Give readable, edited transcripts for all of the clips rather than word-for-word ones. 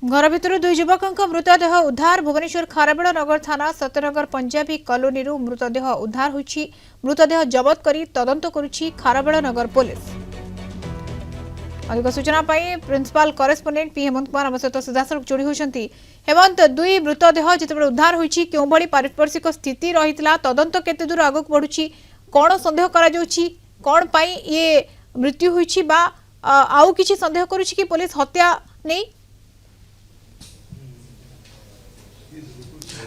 घर भितर दुई युवक मृतदेह उद्धार भुवनेश्वर खारबेल नगर थाना सत्यनगर पंजाबी कॉलोनी मृतदेह उद्धार होईछि। मृतदेह जबत करी तदंत करुछि खारबेल नगर पुलिस। अधिक सूचना पाई principal correspondent P Hemant Kumar आम सहित सीधासख जोड़ी होती। हेमंत, दुई मृतदेह जिते उद्धार होईछि केउ भली पारिपार्श्विक स्थिति रहितला तदंत केते दूर आगक बढ़ुछि, कोन संदेह करा जाउछि, कोन पाई ये मृत्यु होईछि बा आउ किछि संदेह करुछि कि पुलिस हत्या नहीं?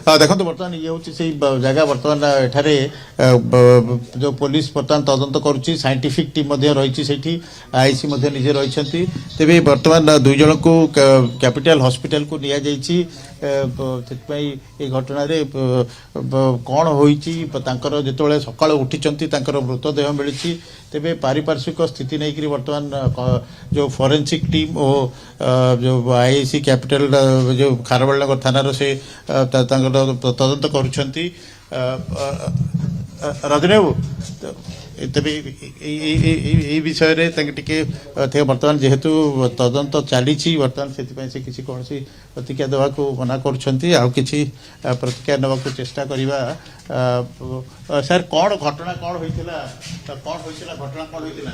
देखो बर्तमान ये हूँ से जगह बर्तमान एठारे जो पुलिस बर्तमान तदंत करुच्ची साइंटिफिक टीम रही आईसी निजे रही तेज बर्तमान दुई जन को कैपिटल हॉस्पिटल को निया जाइछि। ये घटना कौन होकर जो सकाल उठी मृतदेह मिली तेरे पारिपार्श्विक स्थिति नहीं कि बर्तमान जो फोरेंसिक टीम और जो आईसी कैपिटल जो खारबेल नगर थाना से तदंत करुछंती। रजनी बाबू तेरे ये विषय टे बर्तमान जेहेतु तदंत चली बर्तमान से किसी कौन सी प्रतिक्रिया देवा मना कर प्रतिक्रिया नवा चेष्टा करवा। सर कौन घटना कौन होइतिला घटना कौन होइतिला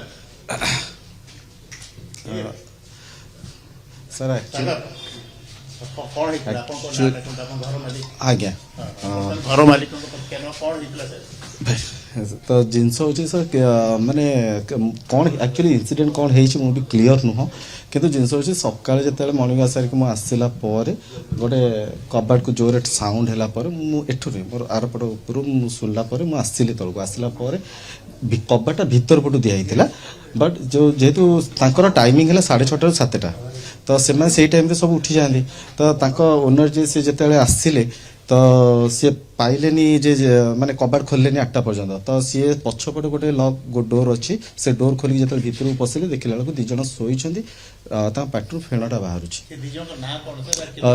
सर? आज्ञा घर मालिक तो जिनस हो माने कौन एक्चुअली इंसिडेंट कौन है भी क्लीयर नुह किंतु जिनस हो सकाଳେ ଯେତେବେଳେ मॉर्निंग आसार ମୁଁ ଆସିଲା ପରେ गोटे कबाट को जोर साउंड है मुठू मोर आरपट उपरू शुणला ମୁଁ ଆସିଲି तलक आसला कबाटा भीतर पटू दिखाई बट जो जेहेतु टाइमिंग है 6:30 7टा तो से टाइम सब उठी जाती तो ओनर जी से जिते आसिले तो सी पाइले जे माने कबाट खोलने 8टा पर्यंत तो सी पछपटे गोटे लॉक डोर अच्छी से डोर खोलिक जो भीतर पशिले देखला बेलू दिज शोइछंती पाटू फेणटा बाहर।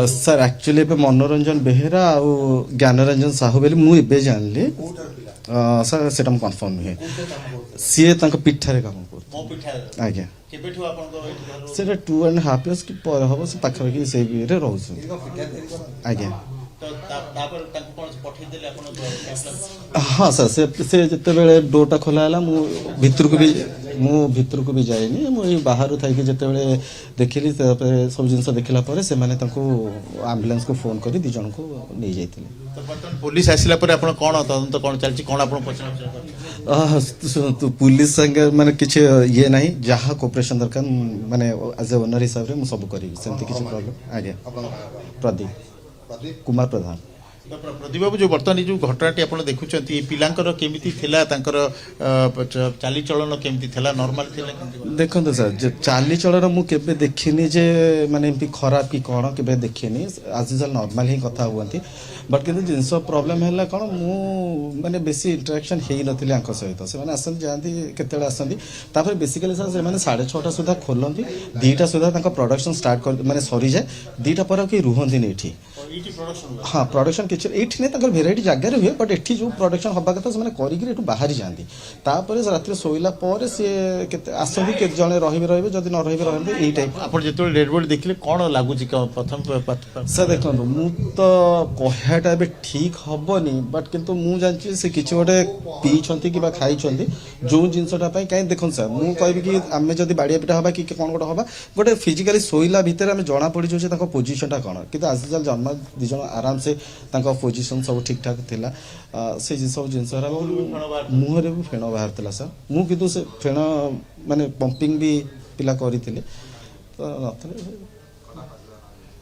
सर एक्चुअली मनोरंजन बेहेरा और ज्ञानरंजन साहू बोली मुझे जानली सर से कन्फर्म नुहे सी पिठारे काम कर आज्ञा से 2.5 years कि हम से पाखापाखि से रोच आज्ञा। हाँ सर से जिते बड़े डोरटा खोला है भितर को भी जाइनी मुझे बाहर थी जिते देखिली सब जिन देखला से आम्बुलांस को फोन कर दिज को नहीं जाते। पुलिस आसला कौन तदंत कौन चलती कौन तो पुलिस संगे माने किसी ये नहीं जहाँ कोऑपरेशन दरकार माने एज ए ओनर हिसाब से सब करी सेमती किसी प्रॉब्लम। आज्ञा प्रदीप कुमार प्रधान। प्रदीप बाबू जो बर्तमान जो घटनाटी आप देखुं पिलांकर केमिति थिला तांकर चाली चलन केमिति थिला नॉर्मल थिला? देखो सर जो चाली चलन मु केबे देखिनी जे माने एमपी खराब कि कौन केबे देखिनी आज यूजुअल नॉर्मल ही कथा हुआंती बट किंतु जिनस प्रॉब्लम है कौन मु माने बेसी इंटरेक्शन हे नथिले आंक सहित से माने आसंती जानती केतेले आसंती तापर बेसिकली सर से माने 6:30 सुधा खोलंती 2टा सुधा तांका प्रोडक्शन स्टार्ट कर माने सरी जाए 2टा पर कि रुहंती नहीं एठी। हाँ प्रोडक्शन किछि एठी नहीं तांकर वेराइटी जगह हुए बट एठी जो प्रोडक्शन हबा कथा से करिक एठू बाहरी जाती तापर रात शोला पर सी आसती के जड़े रही जदि न रही यही टाइप आप जो डेड बॉडी देखिले कौन लगुच प्रथम? सर देखो मु तो कहटा ठीक हेनी बट किंतु मु जानी से किसी गोटे पीछे कि खाई जो जिनसटा कहीं देख सर मुझे कहि कि आम जब बाड़िया पिटा हाँ कि कौन गोटे हाँ गोटे फिजिकाली शोला भितर आम जना पड़ जाऊँ पोजिशनटा कौन कि आज जन्म दिज आराम से पोजिशन सब ठीक ठाक थिला से सब जिनस मुहर भी फेण बाहर सर मु किंतु से फेण माने पंपिंग भी पिला करते तो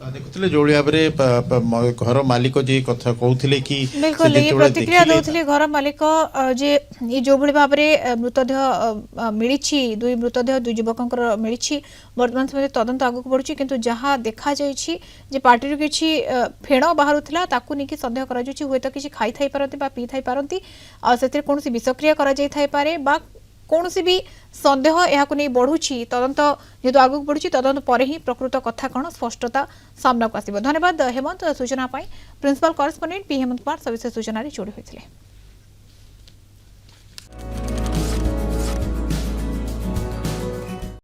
न देखुले जो भाव घर मालिक जी कथा कहते कि बिल्कुल ये प्रतिक्रिया दौले घर मालिक जे ये जो भाव में मृतदेह मिली दुई मृतदेह दुई युवक मिली वर्तमान समय तदंत आगक बढ़ुची किंतु जहाँ देखा जे पार्टी किसी फेण बाहर नहीं सन्देह कर किसी खाई थाई पारती पी थाई पारती से कौन विषक्रिया कर कौन भी सन्देह यह नहीं बढ़ुची तदंत जेहेतु आगक बढ़ुची तदंत पर ही प्रकृत कथा कौन स्पष्टता सामना को आसब। धन्यवाद हेमंत सूचना principal correspondent P Hemant Kumar सविशेष सूचना जोड़ी होते।